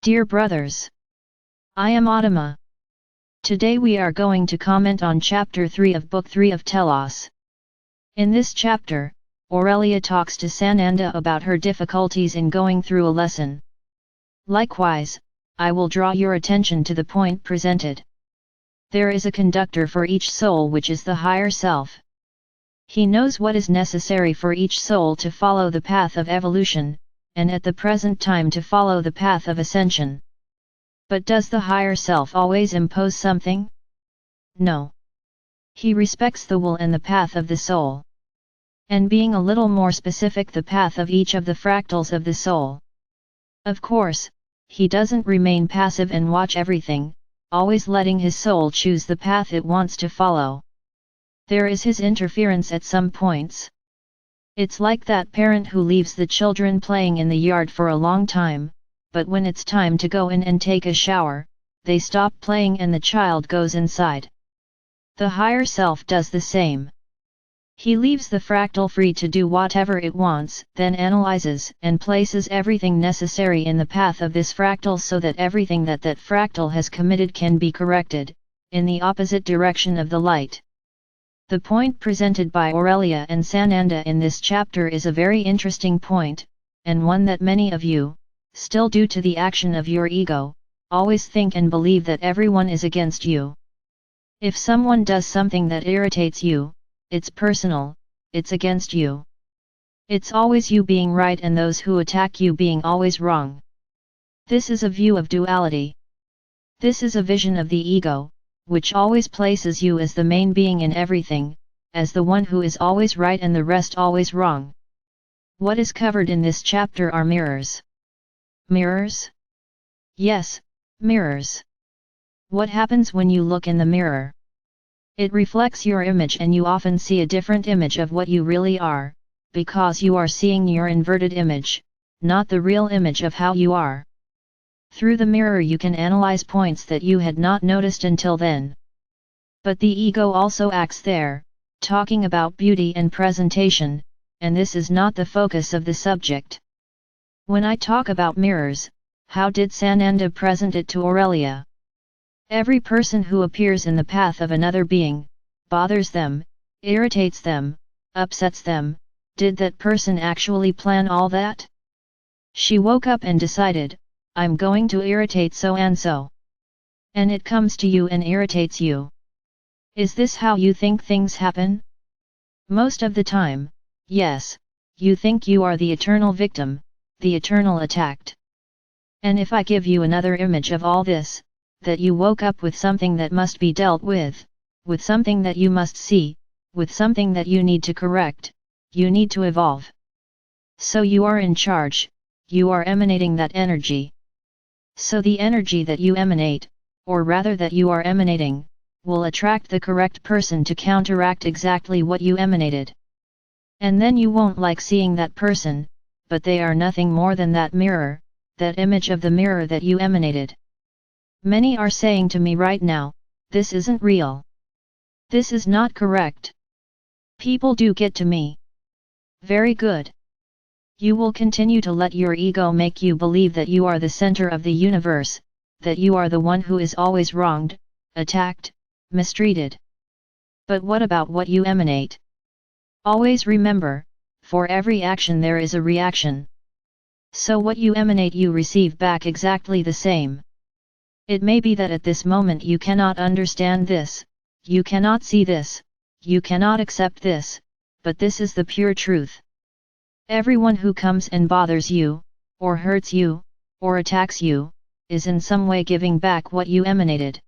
Dear brothers, I am Adama. Today we are going to comment on Chapter 3 of Book 3 of Telos. In this chapter, Aurelia talks to Sananda about her difficulties in going through a lesson. Likewise, I will draw your attention to the point presented. There is a conductor for each soul, which is the higher self. He knows what is necessary for each soul to follow the path of evolution, and at the present time to follow the path of ascension. But does the higher self always impose something? No. He respects the will and the path of the soul. And being a little more specific, the path of each of the fractals of the soul. Of course, he doesn't remain passive and watch everything, always letting his soul choose the path it wants to follow. There is his interference at some points. It's like that parent who leaves the children playing in the yard for a long time, but when it's time to go in and take a shower, they stop playing and the child goes inside. The higher self does the same. He leaves the fractal free to do whatever it wants, then analyzes and places everything necessary in the path of this fractal so that everything that fractal has committed can be corrected, in the opposite direction of the light. The point presented by Aurelia and Sananda in this chapter is a very interesting point, and one that many of you, still due to the action of your ego, always think and believe that everyone is against you. If someone does something that irritates you, it's personal, it's against you. It's always you being right and those who attack you being always wrong. This is a view of duality. This is a vision of the ego, which always places you as the main being in everything, as the one who is always right and the rest always wrong. What is covered in this chapter are mirrors. Mirrors? Yes, mirrors. What happens when you look in the mirror? It reflects your image and you often see a different image of what you really are, because you are seeing your inverted image, not the real image of how you are. Through the mirror you can analyze points that you had not noticed until then. But the ego also acts there, talking about beauty and presentation, and this is not the focus of the subject. When I talk about mirrors, how did Sananda present it to Aurelia? Every person who appears in the path of another being, bothers them, irritates them, upsets them. Did that person actually plan all that? She woke up and decided, I'm going to irritate so and so. And it comes to you and irritates you. Is this how you think things happen? Most of the time, yes, you think you are the eternal victim, the eternal attacked. And if I give you another image of all this, that you woke up with something that must be dealt with something that you must see, with something that you need to correct, you need to evolve. So you are in charge, you are emanating that energy. So the energy that you emanate, or rather that you are emanating, will attract the correct person to counteract exactly what you emanated. And then you won't like seeing that person, but they are nothing more than that mirror, that image of the mirror that you emanated. Many are saying to me right now, this isn't real. This is not correct. People do get to me. Very good. You will continue to let your ego make you believe that you are the center of the universe, that you are the one who is always wronged, attacked, mistreated. But what about what you emanate? Always remember, for every action there is a reaction. So what you emanate you receive back exactly the same. It may be that at this moment you cannot understand this, you cannot see this, you cannot accept this, but this is the pure truth. Everyone who comes and bothers you, or hurts you, or attacks you, is in some way giving back what you emanated.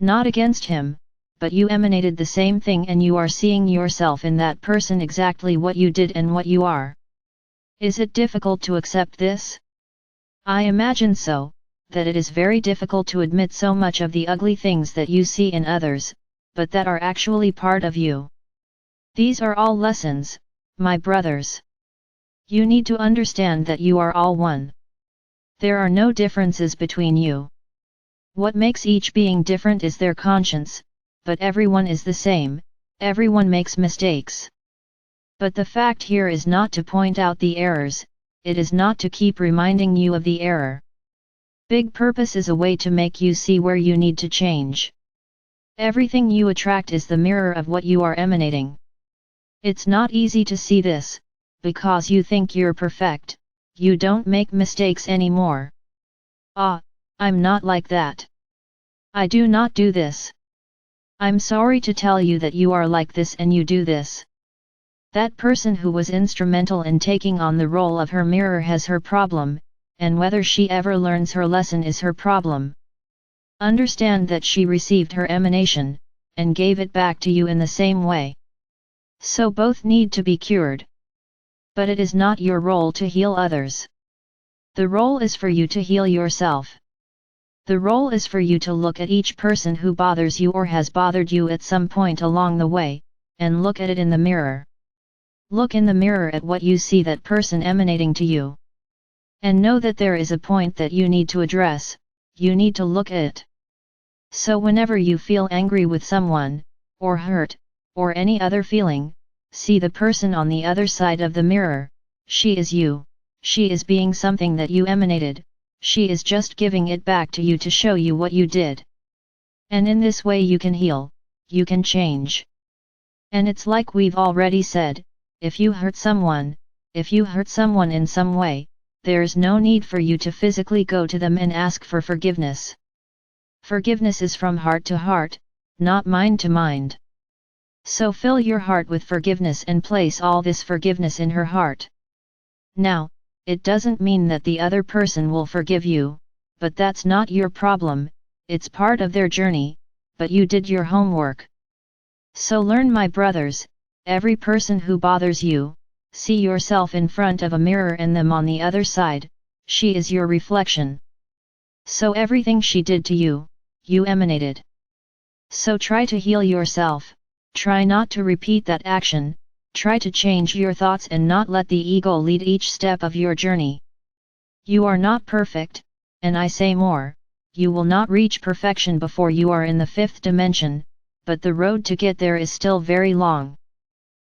Not against him, but you emanated the same thing and you are seeing yourself in that person exactly what you did and what you are. Is it difficult to accept this? I imagine so, that it is very difficult to admit so much of the ugly things that you see in others, but that are actually part of you. These are all lessons, my brothers. You need to understand that you are all one. There are no differences between you. What makes each being different is their conscience, but everyone is the same, everyone makes mistakes. But the fact here is not to point out the errors, it is not to keep reminding you of the error. big purpose is a way to make you see where you need to change. Everything you attract is the mirror of what you are emanating. It's not easy to see this, because you think you're perfect, you don't make mistakes anymore. Ah, I'm not like that. I do not do this. I'm sorry to tell you that you are like this and you do this. That person who was instrumental in taking on the role of her mirror has her problem, and whether she ever learns her lesson is her problem. Understand that she received her emanation, and gave it back to you in the same way. So both need to be cured. But it is not your role to heal others. The role is for you to heal yourself. The role is for you to look at each person who bothers you or has bothered you at some point along the way, and look at it in the mirror. Look in the mirror at what you see that person emanating to you. And know that there is a point that you need to address, you need to look at it. So whenever you feel angry with someone, or hurt, or any other feeling, see the person on the other side of the mirror. She is you, she is being something that you emanated, she is just giving it back to you to show you what you did. And in this way you can heal, you can change. And it's like we've already said, if you hurt someone in some way, there's no need for you to physically go to them and ask for forgiveness. Forgiveness is from heart to heart, not mind to mind. So fill your heart with forgiveness and place all this forgiveness in her heart. Now, it doesn't mean that the other person will forgive you, but that's not your problem, it's part of their journey, but you did your homework. So learn, my brothers, every person who bothers you, see yourself in front of a mirror and them on the other side, she is your reflection. So everything she did to you, you emanated. So try to heal yourself, try not to repeat that action, try to change your thoughts and not let the ego lead each step of your journey. You are not perfect, and I say more, you will not reach perfection before you are in the fifth dimension, but the road to get there is still very long.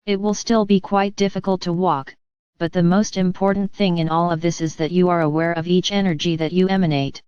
It will still be quite difficult to walk, but the most important thing in all of this is that you are aware of each energy that you emanate,